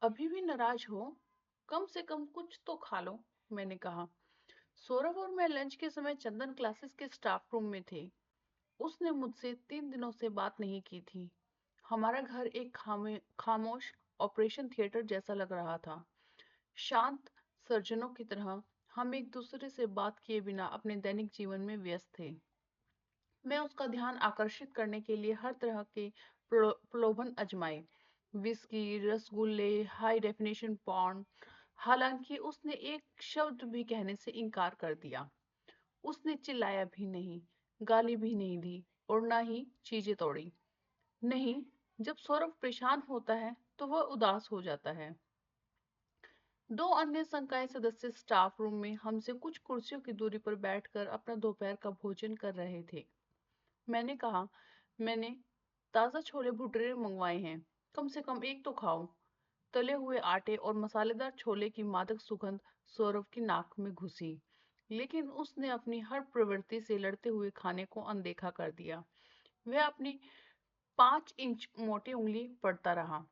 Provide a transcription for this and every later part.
अभी भी नाराज हो? कम से कम कुछ तो खा लो। मैंने कहा। सौरभ और मैं लंच के समय चंदन क्लासेस के स्टाफ रूम में थे। उसने मुझसे 3 दिनों से बात नहीं की थी। हमारा घर एक खामोश ऑपरेशन थिएटर जैसा लग रहा था। शांत सर्जनों की तरह हम एक दूसरे से बात किए बिना अपने दैनिक जीवन में व्यस्त थे। मैं उसका ध्यान आकर्षित करने के लिए हर तरह के प्रलोभन आजमाए। विस्की, रसगुल्ले, हाई डेफिनेशन पॉर्न। हालांकि उसने एक शब्द भी कहने से इनकार कर दिया। उसने चिल्लाया भी नहीं, गाली भी नहीं दी और ना ही चीजें तोड़ी। नहीं, जब सौरभ परेशान होता है तो वह उदास हो जाता है। दो अन्य संकाय सदस्य स्टाफ रूम में हमसे कुछ कुर्सियों की दूरी पर बैठकर अपना दोपहर का भोजन कर रहे थे। मैंने कहा, मैंने ताज़ा छोले भटूरे मंगवाए हैं। कम से कम एक तो खाओ। तले हुए आटे और मसालेदार छोले की मादक सुगंध सौरभ की नाक में घुसी। लेकिन उसने अपनी हर प्रवृत्ति से लड़ते हुए खाने को अनदेखा कर दिया। वह अपनी 5 इंच मोटी उंगली पढ़ता रहा।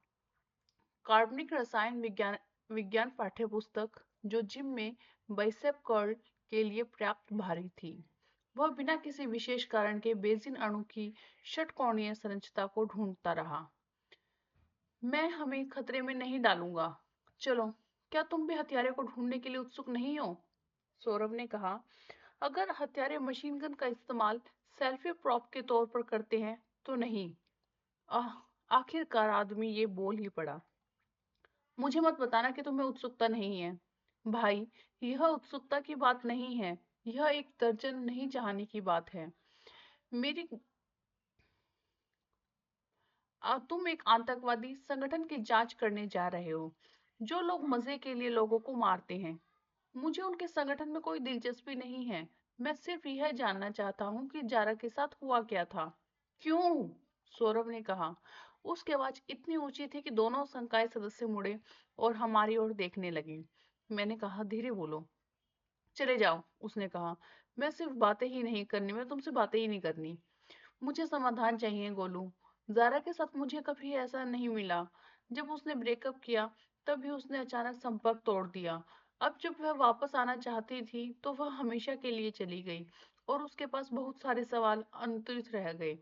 कार्बनिक रसायन विज्ञान विज्ञान पाठ्यपुस्तक, जो जिम में बाइसेप कर्ल के लिए पर्याप्त भारी थी। वह बिना किसी विशेष कारण के बेंजीन अणु की षटकोणीय संरचना को ढूंढता रहा। मैं हमें खतरे में नहीं डालूंगा। चलो, क्या तुम भी हथियारे को ढूंढने के लिए उत्सुक नहीं हो? सौरभ ने कहा। अगर हत्यारे मशीन गन का इस्तेमाल सेल्फी प्रॉप के तौर पर करते हैं तो नहीं। आह, आखिरकार आदमी ये बोल ही पड़ा। मुझे मत बताना कि तुम्हें उत्सुकता नहीं है। भाई, यह उत्सुकता की बात नहीं है। यह एक दर्जन नहीं चाहने की बात है। मेरी तुम एक आतंकवादी संगठन की जांच करने जा रहे हो, जो लोग मजे के लिए लोगों को मारते हैं। मुझे उनके संगठन में कोई दिलचस्पी नहीं है। मैं सिर्फ यह जानना चाहता हूँ कि जारा के साथ हुआ क्या था। क्यों? सौरभ ने कहा। उसकी आवाज इतनी ऊंची थी कि दोनों संकाय सदस्य मुड़े और हमारी ओर देखने लगे। मैंने कहा, धीरे बोलो। चले जाओ, उसने कहा। मैं सिर्फ बातें ही नहीं करनी, मैं तुमसे बातें ही नहीं करनी। मुझे समाधान चाहिए गोलू। जारा के साथ मुझे कभी ऐसा नहीं मिला। जब उसने ब्रेकअप किया तब भी उसने अचानक संपर्क तोड़ दिया। अब जब वह वापस आना चाहती थी तो वह हमेशा के लिए चली गई और उसके पास बहुत सारे सवाल अनउत्तरित रह गए।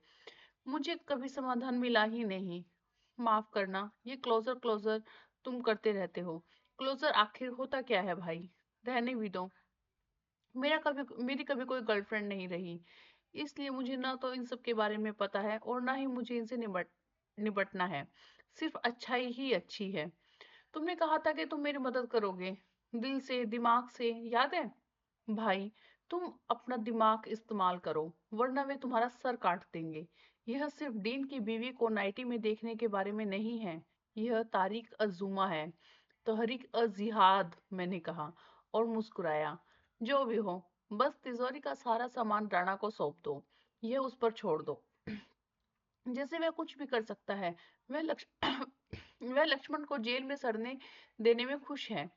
मुझे कभी समाधान मिला ही नहीं। माफ करना, ये क्लोजर क्लोजर तुम करते रहते हो। क्लोजर आखिर होता क्या है भाई? रहने भी दो। मेरी कभी कोई गर्लफ्रेंड नहीं रही, इसलिए मुझे ना तो इन सब के बारे में पता है और ना ही मुझे इनसे निपटना है। सिर्फ अच्छाई ही अच्छी है। तुमने कहा था कि तुम मेरी मदद करोगे, दिल से, दिमाग से, याद है? भाई, तुम अपना दिमाग इस्तेमाल करो, वरना वे तुम्हारा सर काट देंगे। यह सिर्फ डीन की बीवी को नाइटी में देखने के बारे में नहीं है। यह तारीख अजूमा है। तहरीक अ-जिहाद, मैंने कहा और मुस्कुराया। जो भी हो, बस तिजोरी का सारा सामान राणा को सौंप दो। यह उस पर छोड़ दो। जैसे वह कुछ भी कर सकता है। वह लक्ष वह लक्ष्मण को जेल में सड़ने देने में खुश है।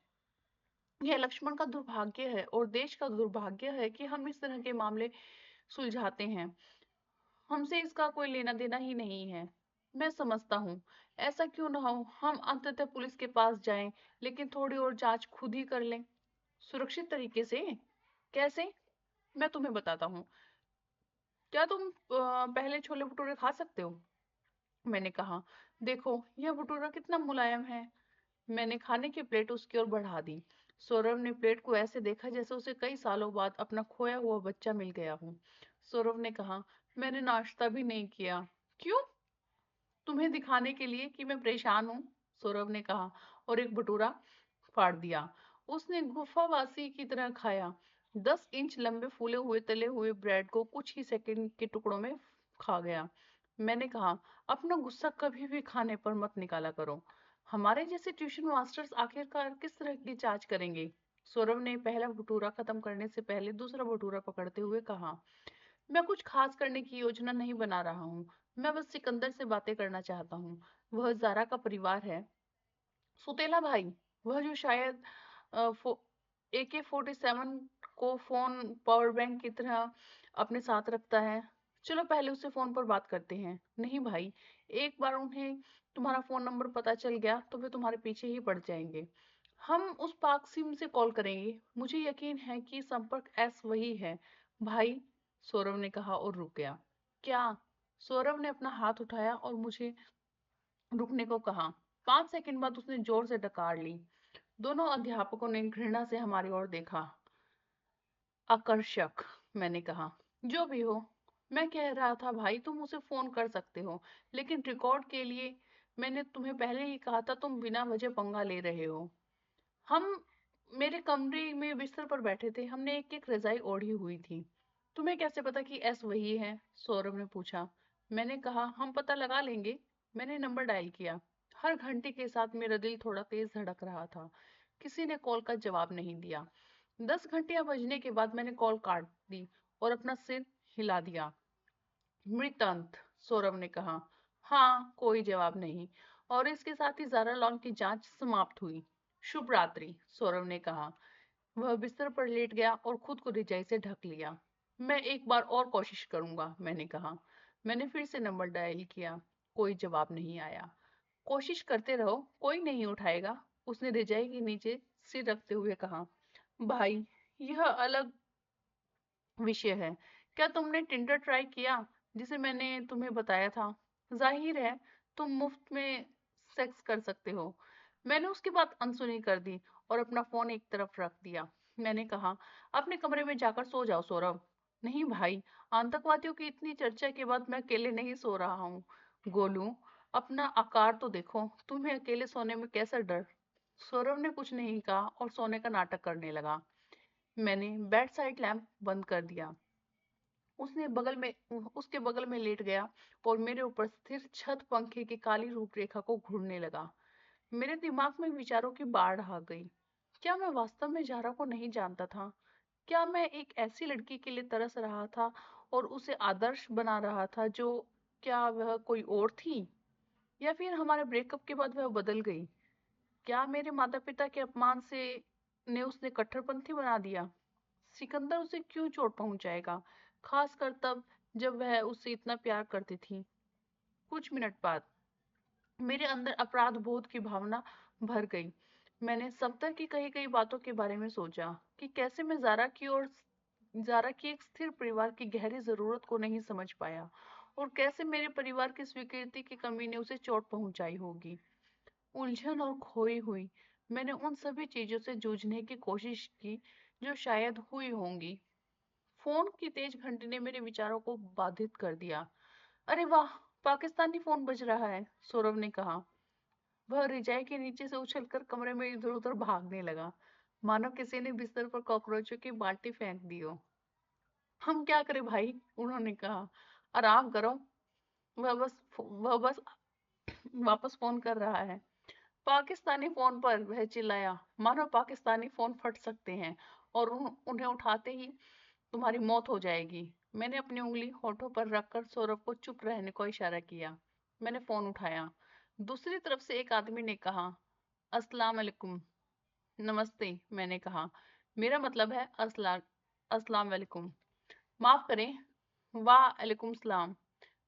यह लक्ष्मण का दुर्भाग्य है और देश का दुर्भाग्य है कि हम इस तरह के मामले सुलझाते हैं। हमसे इसका कोई लेना देना ही नहीं है। मैं समझता हूँ। ऐसा क्यों ना हो, हम अंततः पुलिस के पास जाएं, लेकिन थोड़ी और जांच खुद ही कर लें, सुरक्षित तरीके से। कैसे? मैं तुम्हें बताता हूँ। क्या तुम पहले छोले भटूरे खा सकते हो? मैंने कहा। देखो, यह भटूरा कितना मुलायम है। मैंने खाने की प्लेट उसकी ओर बढ़ा दी। सौरभ ने प्लेट को ऐसे देखा जैसे उसे कई सालों बाद अपना खोया हुआ बच्चा मिल गया हो। सौरभ ने कहा, मैंने नाश्ता भी नहीं किया। क्यों? तुम्हें दिखाने के लिए कि मैं परेशान हूँ, सौरभ ने कहा और एक भटूरा फाड़ दिया। उसने गुफावासी की तरह खाया। 10 इंच लंबे फूले हुए तले हुए ब्रेड को कुछ ही सेकंड के टुकड़ों में खा गया। मैंने कहा, अपना गुस्सा कभी भी खाने पर मत निकाला करो। हमारे जैसे ट्यूशन मास्टर्स आखिरकार किस तरह की जांच करेंगे? सौरभ ने पहला भटूरा खत्म करने से पहले दूसरा भटूरा पकड़ते हुए कहा। मैं कुछ खास करने की योजना नहीं बना रहा हूँ। मैं बस सिकंदर से बातें करना चाहता हूँ। वह जारा का परिवार है। सुतेला भाई, वह जो शायद AK-47 को फोन पावर बैंक की तरह अपने साथ रखता है। चलो पहले उससे फोन पर बात करते हैं। नहीं भाई, एक बार उन्हें तुम्हारा फोन नंबर पता चल गया तो वे तुम्हारे पीछे ही पड़ जाएंगे। हम उस पाक सिम से कॉल करेंगे। मुझे यकीन है कि संपर्क एस वही है भाई, सौरभ ने कहा और रुक गया। क्या? सौरभ ने अपना हाथ उठाया और मुझे रुकने को कहा। 5 सेकंड बाद उसने जोर से डकार ली। दोनों अध्यापकों ने घृणा से हमारी ओर देखा। आकर्षक, मैंने कहा। जो भी हो, मैं कह रहा था भाई तुम उसे फोन कर सकते हो, लेकिन रिकॉर्ड के लिए मैंने तुम्हें पहले ही कहा था तुम बिना वजह पंगा ले रहे हो। हम मेरे कमरे में बिस्तर पर बैठे थे, हमने एक एक रजाई ओढ़ी हुई थी। तुम्हें कैसे पता कि एस वही है? सौरभ ने पूछा। मैंने कहा हम पता लगा लेंगे। मैंने नंबर डायल किया। हर घंटे के साथ मेरा दिल थोड़ा तेज धड़क रहा था। किसी ने कॉल का जवाब नहीं दिया। 10 घंटियां बजने के बाद मैंने कॉल काट दी और अपना सिर हिला दिया। मृतांत, सौरभ ने कहा। हाँ, कोई जवाब नहीं। और इसके साथ ही ज़ारा लॉन की जांच समाप्त हुई। शुभ रात्रि, सौरभ ने कहा। वह बिस्तर पर लेट गया और खुद को रजाई से ढक लिया। मैं एक बार और कोशिश करूंगा, मैंने कहा। मैंने फिर से नंबर डायल किया। कोई जवाब नहीं आया। कोशिश करते रहो, कोई नहीं उठाएगा, उसने रजाई के नीचे सिर रखते हुए कहा। भाई, यह अलग विषय है। क्या तुमने टिंडर ट्राई किया, जिसे मैंने तुम्हें बताया था? जाहिर है तुम मुफ्त में सेक्स कर सकते हो। मैंने उसकी बात अनसुनी कर दी और अपना फोन एक तरफ रख दिया। मैंने कहा, अपने कमरे में जाकर सो जाओ सौरभ। नहीं भाई, आतंकवादियों की इतनी चर्चा के बाद मैं अकेले नहीं सो रहा हूँ। गोलू, अपना आकार तो देखो, तुम्हें अकेले सोने में कैसा डर? सौरभ ने कुछ नहीं कहा और सोने का नाटक करने लगा। मैंने बेड साइड लैंप बंद कर दिया। उसके बगल में लेट गया और मेरे ऊपर स्थिर छत पंखे की काली रूपरेखा को घूरने लगा। मेरे दिमाग में विचारों की बाढ़ आ गई। क्या मैं वास्तव में जारा को नहीं जानता था? क्या मैं एक ऐसी लड़की के लिए तरस रहा था और उसे आदर्श बना रहा था जो, क्या वह कोई और थी? या फिर हमारे ब्रेकअप के बाद वह बदल गई? क्या मेरे माता पिता के अपमान से ने उसने कट्टरपंथी बना दिया? सिकंदर उसे क्यों चोट पहुंचाएगा, खासकर तब जब वह उससे इतना प्यार करती थी? कुछ मिनट बाद मेरे अंदर अपराध बोध की भावना भर गई। मैंने सफ्दर की कही गई बातों के बारे में सोचा कि कैसे मैं जारा की एक स्थिर परिवार की गहरी जरूरत को नहीं समझ पाया, और कैसे मेरे परिवार की स्वीकृति की कमी ने उसे चोट पहुंचाई होगी। उलझन और खोई हुई मैंने उन सभी चीजों से जूझने की कोशिश की जो शायद हुई होंगी। फोन की तेज घंटी ने मेरे विचारों को बाधित कर दिया। अरे वाह, पाकिस्तानी फोन बज रहा है, सौरभ ने कहा। वह रिजाई के नीचे से उछलकर कमरे में इधर उधर भागने लगा, मानो किसी ने बिस्तर पर कॉकरोचों की बाल्टी फेंक दी हो। हम क्या करें भाई, उन्होंने कहा। आराम करो, वह बस वापस फोन कर रहा है। पाकिस्तानी फोन पर, वह चिल्लाया, मानो पाकिस्तानी फोन फट सकते हैं और उन्हें उठाते ही तुम्हारी मौत हो जाएगी। मैंने अपनी उंगली होठों पर रखकर सौरभ को चुप रहने को इशारा किया। मैंने फोन उठाया। दूसरी तरफ से एक आदमी ने कहा, अस्सलाम वालेकुम। नमस्ते, मैंने कहा। मेरा मतलब है अस्सलाम वालेकुम। माफ करें, वालेकुम सलाम।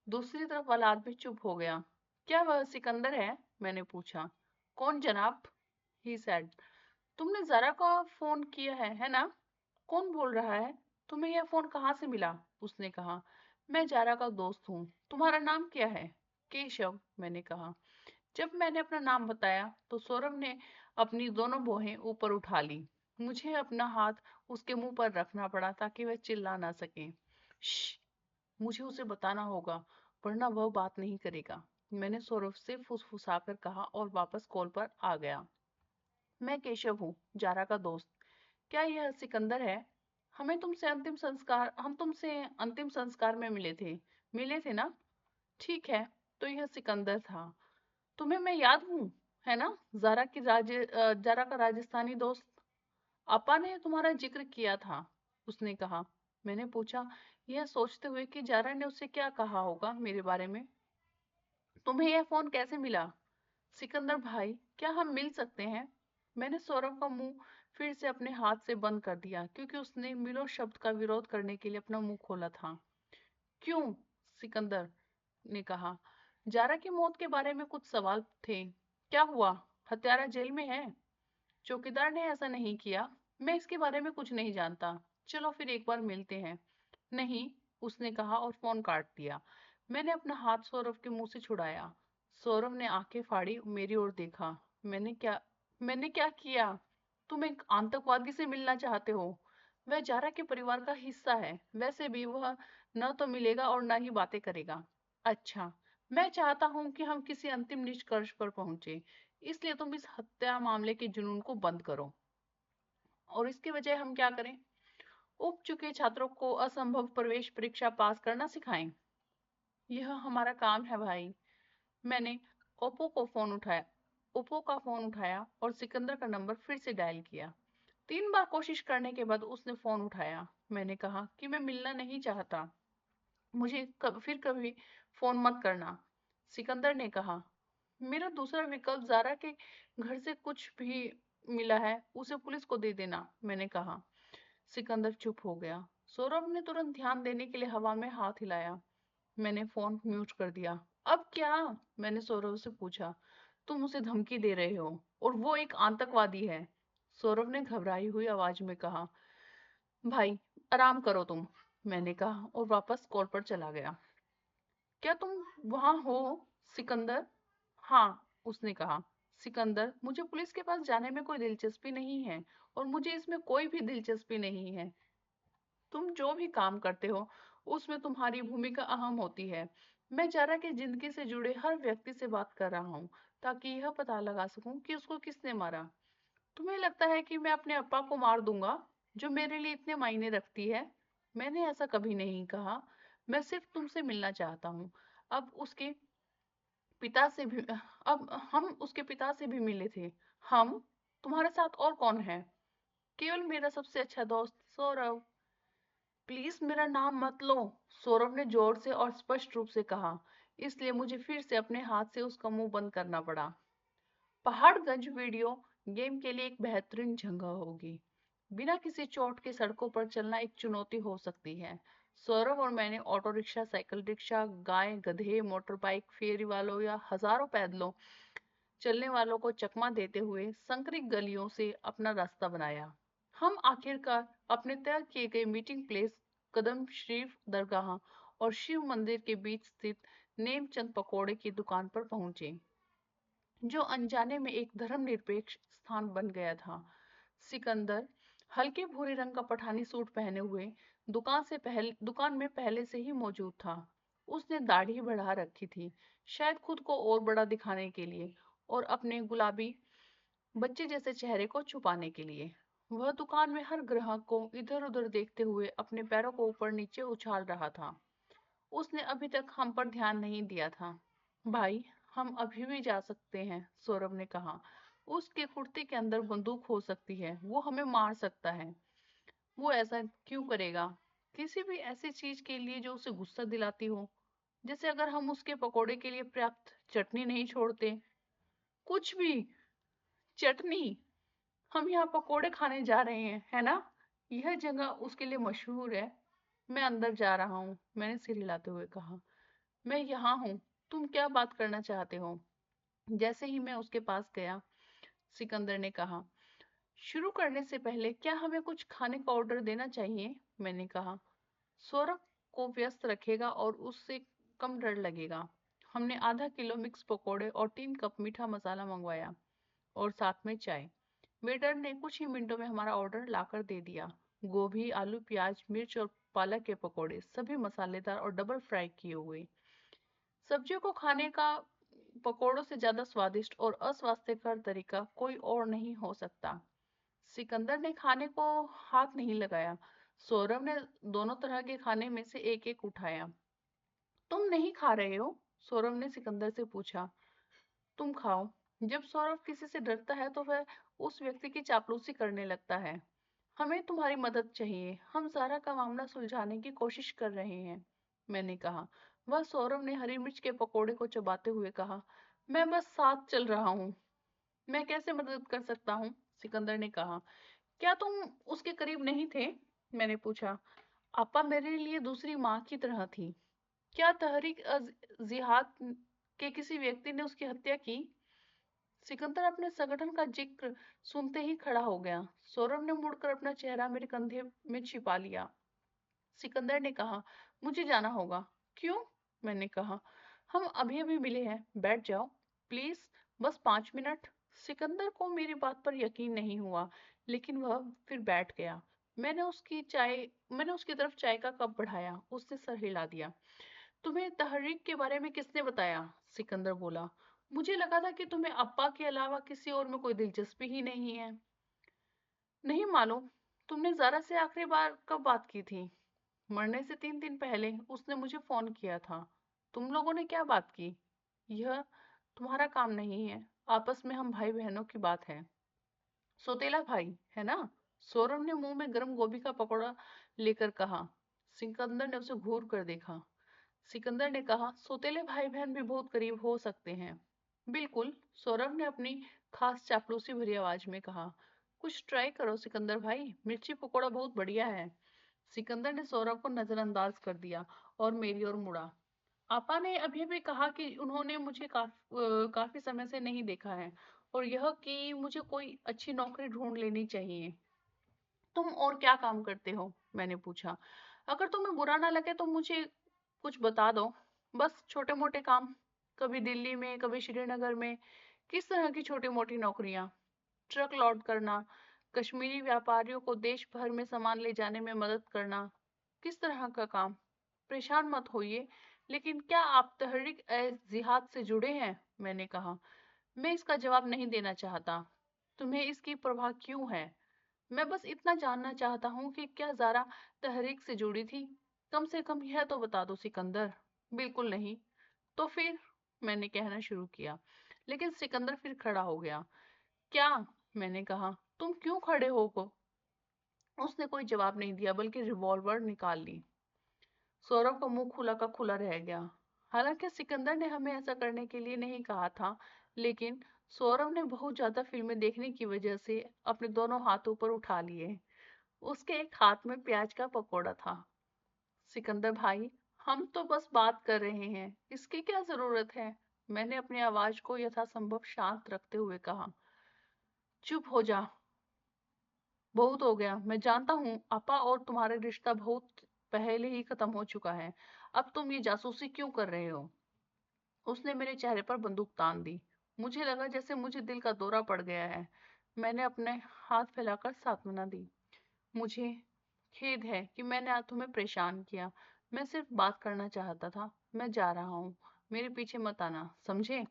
दूसरी तरफ वाला आदमी चुप हो गया। क्या वह सिकंदर है? मैंने पूछा। कौन जनाब? He said. तुमने जरा को फोन किया है ना? कौन बोल रहा है? तुम्हें यह फोन कहाँ से मिला? उसने कहा। मैं जारा का दोस्त हूँ। तुम्हारा नाम क्या है? केशव, मैंने कहा। जब मैंने अपना नाम बताया तो सौरभ ने अपनी दोनों भौहें ऊपर उठा ली। मुझे अपना हाथ उसके मुंह पर रखना पड़ा ताकि वह चिल्ला ना सके। श्श, मुझे उसे बताना होगा, वरना वह बात नहीं करेगा, मैंने सौरभ से फुसफुसाकर कहा और वापस कॉल पर आ गया। मैं केशव हूँ, जारा का दोस्त। क्या यह सिकंदर है? हम तुमसे अंतिम संस्कार में मिले थे ना? ठीक है, तो यह सिकंदर था। तुम्हें मैं याद हूँ, है ना? जारा का राजस्थानी दोस्त। अपा ने तुम्हारा जिक्र किया था, उसने कहा। मैंने पूछा, यह सोचते हुए कि जारा ने उससे क्या कहा होगा मेरे बारे में। तुम्हें यह फोन कैसे मिला? सिकंदर भाई, क्या हम मिल सकते हैं? मैंने सौरभ का मुंह फिर से अपने हाथ से बंद कर दिया, क्योंकि उसने मिलो शब्द का विरोध करने के लिए अपना मुंह खोला था। क्यों? सिकंदर ने कहा। जारा की मौत के बारे में कुछ सवाल थे। क्या हुआ? हत्यारा जेल में है? चौकीदार ने ऐसा नहीं किया। मैं इसके बारे में कुछ नहीं जानता। चलो फिर एक बार मिलते हैं। नहीं, उसने कहा और फोन काट दिया। मैंने अपना हाथ सौरभ के मुंह से छुड़ाया। सौरभ ने आंखें फाड़ी, मेरी ओर देखा। मैंने क्या किया? तुम एक आतंकवादी से मिलना चाहते हो? वह जारा के परिवार का हिस्सा है। वैसे भी वह न तो मिलेगा और न ही बातें करेगा। अच्छा, मैं चाहता हूं कि हम किसी अंतिम निष्कर्ष पर पहुंचे। इसलिए तुम इस हत्या मामले के जुनून को बंद करो। और इसके बजाय हम क्या करें? उब चुके छात्रों को असंभव प्रवेश परीक्षा पास करना सिखाएं। यह हमारा काम है भाई। मैंने ओप्पो को फोन उठाया ओप्पो का फोन उठाया और सिकंदर का नंबर फिर से डायल किया। 3 बार कोशिश करने के बाद उसने फोन उठाया। मैंने कहा कि मैं मिलना नहीं चाहता। मुझे फिर कभी फोन मत करना। सिकंदर ने कहा, मेरा दूसरा विकल्प जारा के घर से कुछ भी मिला है उसे पुलिस को दे देना, मैंने कहा। सिकंदर चुप हो गया। सौरभ ने तुरंत ध्यान देने के लिए हवा में हाथ हिलाया। मैंने फोन म्यूट कर दिया। अब क्या? मैंने सौरभ से पूछा। तुम उसे धमकी दे रहे हो और वो एक आतंकवादी है। सौरभ ने घबराई हुई आवाज में कहा। भाई, आराम करो तुम, मैंने कहा और वापस कॉल पर चला गया। क्या तुम वहां हो, सिकंदर? हाँ, उसने कहा। सिकंदर, मुझे पुलिस के पास जाने में कोई दिलचस्पी नहीं है और मुझे इसमें कोई भी दिलचस्पी नहीं है। तुम जो भी काम करते हो उसमें तुम्हारी भूमिका अहम होती है। मैं जारा की जिंदगी से जुड़े हर व्यक्ति से बात कर रहा हूँ ताकि यह पता लगा सकूं कि उसको किसने मारा। तुम्हें लगता है कि मैं अपने अप्पा को मार दूंगा, जो मेरे लिए इतने मायने रखती है? मैंने ऐसा कभी नहीं कहा। मैं सिर्फ तुमसे मिलना चाहता हूँ। अब उसके पिता से भी अब हम उसके पिता से भी मिले थे। हम? तुम्हारे साथ और कौन है? केवल मेरा सबसे अच्छा दोस्त सौरभ। प्लीज मेरा नाम मत लो, सौरभ ने जोर से और स्पष्ट रूप से कहा। इसलिए मुझे फिर से अपने हाथ से उसका मुंह बंद करना पड़ा। पहाड़गंज वीडियो गेम के लिए एक बेहतरीन जगह होगी। बिना किसी चोट के सड़कों पर चलना एक चुनौती हो सकती है। सौरभ और मैंने ऑटो रिक्शा, साइकिल रिक्शा, गाय, गधे, मोटर बाइक, फेरी वालों या हजारों पैदलों चलने वालों को चकमा देते हुए संकरी गलियों से अपना रास्ता बनाया। हम आखिरकार अपने तय किए गए मीटिंग प्लेस, कदम शरीफ दरगाह और शिव मंदिर के बीच स्थित नेमचंद पकौड़े की दुकान पर पहुंचे, जो अनजाने में एक धर्मनिरपेक्ष स्थान बन गया था। सिकंदर, हल्के भूरे रंग का पठानी सूट पहने हुए, दुकान में पहले से ही मौजूद था। उसने दाढ़ी बढ़ा रखी थी, शायद खुद को और बड़ा दिखाने के लिए और अपने गुलाबी बच्चे जैसे चेहरे को छुपाने के लिए। वह दुकान में हर ग्राहक को इधर उधर देखते हुए अपने पैरों को ऊपर नीचे उछाल रहा था। उसने अभी तक हम पर ध्यान नहीं दिया था। भाई, हम अभी भी जा सकते हैं, सौरभ ने कहा। उसके कुर्ते के अंदर बंदूक हो सकती है, वो हमें मार सकता है। वो ऐसा क्यों करेगा? किसी भी ऐसी चीज के लिए जो उसे गुस्सा दिलाती हो, जैसे अगर हम उसके पकोड़े के लिए पर्याप्त चटनी नहीं छोड़ते। कुछ भी चटनी? हम यहाँ पकोड़े खाने जा रहे हैं, है ना? यह जगह उसके लिए मशहूर है। मैं अंदर जा रहा हूँ, मैंने सिर हिलाते हुए कहा। मैं यहाँ हूँ, तुम क्या बात करना चाहते हो? जैसे ही मैं उसके पास गया, सिकंदर ने कहा, शुरू करने से पहले क्या हमें कुछ खाने का ऑर्डर देना चाहिए? मैंने कहा। सौरभ को व्यस्त रखेगा और उससे कम डर लगेगा। हमने आधा किलो मिक्स पकोड़े और 3 कप मीठा मसाला मंगवाया और साथ में चाय। वेटर ने कुछ ही मिनटों में हमारा ऑर्डर लाकर दे दिया। गोभी, आलू, प्याज, मिर्च और पालक के पकोड़े, सभी मसालेदार और डबल फ्राई किए हुए। सब्जियों को खाने का पकोड़ों से ज्यादा स्वादिष्ट और अस्वास्थ्यकर तरीका कोई और नहीं हो सकता। सिकंदर ने खाने को हाथ नहीं लगाया। सौरभ ने दोनों तरह के खाने में से एक एक उठाया। तुम नहीं खा रहे हो? सौरभ ने सिकंदर से पूछा। तुम खाओ। जब सौरभ किसी से डरता है तो वह उस व्यक्ति की चापलूसी करने लगता है। हमें तुम्हारी मदद चाहिए, हम सारा का मामला सुलझाने की कोशिश कर रहे हैं, मैंने कहा। वह सौरभ ने हरी मिर्च के पकोड़े को चबाते हुए कहा। मैं बस साथ चल रहा हूँ। मैं कैसे मदद कर सकता हूँ? सिकंदर ने कहा। क्या तुम उसके करीब नहीं थे? मैंने पूछा। आपा मेरे लिए दूसरी माँ की तरह थी। क्या तहरीक जिहाद कि किसी व्यक्ति ने उसकी हत्या की? सिकंदर अपने संगठन का जिक्र सुनते ही खड़ा हो गया। सौरभ ने मुड़कर अपना चेहरा मेरे कंधे में छिपा लिया। सिकंदर ने कहा, मुझे जाना होगा। क्यों? मैंने कहा, हम अभी अभी मिले हैं, बैठ जाओ प्लीज, बस 5 मिनट। सिकंदर को मेरी बात पर यकीन नहीं हुआ, लेकिन वह फिर बैठ गया। मैंने उसकी तरफ चाय का कप बढ़ाया। उसने सर हिला दिया। तुम्हें तहरीक के बारे में किसने बताया? सिकंदर बोला। मुझे लगा था कि तुम्हें अप्पा के अलावा किसी और में कोई दिलचस्पी ही नहीं है। नहीं मालूम। तुमने ज़रा से आखिरी बार कब बात की थी? मरने से 3 दिन पहले उसने मुझे फोन किया था। तुम लोगों ने क्या बात की? यह तुम्हारा काम नहीं है। आपस में हम भाई बहनों की बात है। सौतेला भाई है ना? सौरभ ने मुंह में गर्म गोभी का पकौड़ा लेकर कहा। सिकंदर ने उसे घूर कर देखा। सिकंदर ने कहा, सौतेले भाई बहन भी बहुत करीब हो सकते हैं। बिल्कुल, सौरभ ने अपनी खास चापलूसी भरी आवाज में कहा। कुछ ट्राई करो सिकंदर भाई, मिर्ची पकौड़ा बहुत बढ़िया है। सिकंदर ने सौरभ को नजरअंदाज कर दिया और मेरी ओर मुड़ा। आपा ने अभी अभी कहा कि उन्होंने मुझे काफी समय से नहीं देखा है, और यह कि मुझे कोई अच्छी नौकरी ढूंढ लेनी चाहिए। तुम और क्या काम करते हो? मैंने पूछा। अगर तुम्हें बुरा ना लगे तो मुझे कुछ बता दो। बस छोटे मोटे काम, कभी दिल्ली में कभी श्रीनगर में। किस तरह की छोटी मोटी नौकरियां? ट्रक लोड करना, कश्मीरी व्यापारियों को देश भर में सामान ले जाने में मदद करना। किस तरह का काम? परेशान मत होइए, लेकिन क्या आप तहरीक ए जिहाद से जुड़े हैं? मैंने कहा। मैं इसका जवाब नहीं देना चाहता। तुम्हें इसकी परवाह क्यों है? मैं बस इतना जानना चाहता हूँ कि क्या ज़ारा तहरीक से जुड़ी थी? कम से कम यह तो बता दो सिकंदर। बिल्कुल नहीं। तो फिर? मैंने कहना शुरू किया, लेकिन सिकंदर फिर खड़ा हो गया। क्या? मैंने कहा। तुम क्यों खड़े हो को? उसने कोई जवाब नहीं दिया, बल्कि रिवॉल्वर निकाल ली। सौरभ का मुंह खुला का खुला रह गया। हालांकि सिकंदर ने हमें ऐसा करने के लिए नहीं कहा था, लेकिन सौरभ ने बहुत ज्यादा फिल्में देखने की वजह से अपने दोनों हाथ ऊपर उठा लिए। उसके एक हाथ में प्याज का पकौड़ा था। सिकंदर भाई, हम तो बस बात कर रहे हैं, इसकी क्या जरूरत है? मैंने अपनी आवाज को यथासंभव शांत रखते हुए कहा। चुप हो जा, बहुत हो गया। मैं जानता हूँ आपा और तुम्हारा रिश्ता बहुत पहले ही खत्म हो चुका है। अब तुम ये जासूसी क्यों कर रहे हो? उसने मेरे चेहरे पर बंदूक तान दी। मुझे लगा जैसे मुझे दिल का दौरा पड़ गया है। मैंने अपने हाथ फैलाकर सांत्वना दी। मुझे खेद है कि मैंने आज तुम्हें परेशान किया। मैं सिर्फ बात करना चाहता था। मैं जा रहा हूँ, मेरे पीछे मत आना, समझे?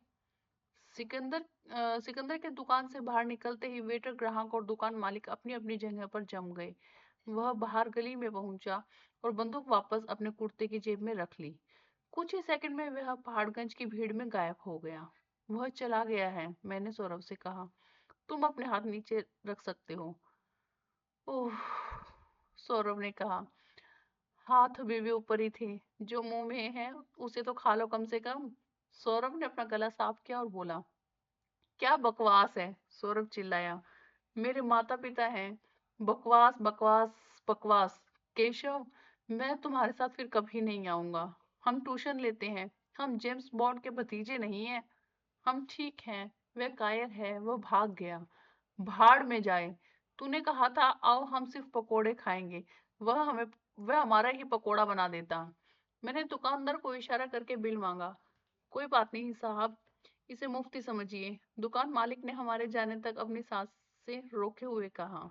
सिकंदर के दुकान से बाहर निकलते ही वेटर, ग्राहक और दुकान मालिक अपनी अपनी जगह पर जम गए। वह बाहर गली में पहुंचा और बंदूक वापस अपने कुर्ते की जेब में रख ली। कुछ ही सेकंड में वह पहाड़गंज की भीड़ में गायब हो गया। वह चला गया है, मैंने सौरभ से कहा। तुम अपने हाथ नीचे रख सकते हो। ओह, सौरभ ने कहा। हाथ अभी भी ऊपर ही थे। जो मुंह में है उसे तो खा लो कम से कम। सौरभ ने अपना गला साफ किया और बोला। क्या बकवास है? सौरभ चिल्लाया। मेरे माता पिता हैं। बकवास बकवास बकवास। केशव, मैं तुम्हारे साथ फिर कभी नहीं आऊंगा। हम ट्यूशन लेते हैं। हम जेम्स बॉन्ड के भतीजे नहीं हैं। हम ठीक हैं। वह कायर है, वह भाग गया। भाड़ में जाए। तूने कहा था आओ हम सिर्फ पकोड़े खाएंगे। वह हमारा ही पकोड़ा बना देता। मैंने दुकानदार को इशारा करके बिल मांगा। कोई बात नहीं साहब, इसे मुफ्त ही समझिए, दुकान मालिक ने हमारे जाने तक अपनी सांसें रोके हुए कहा।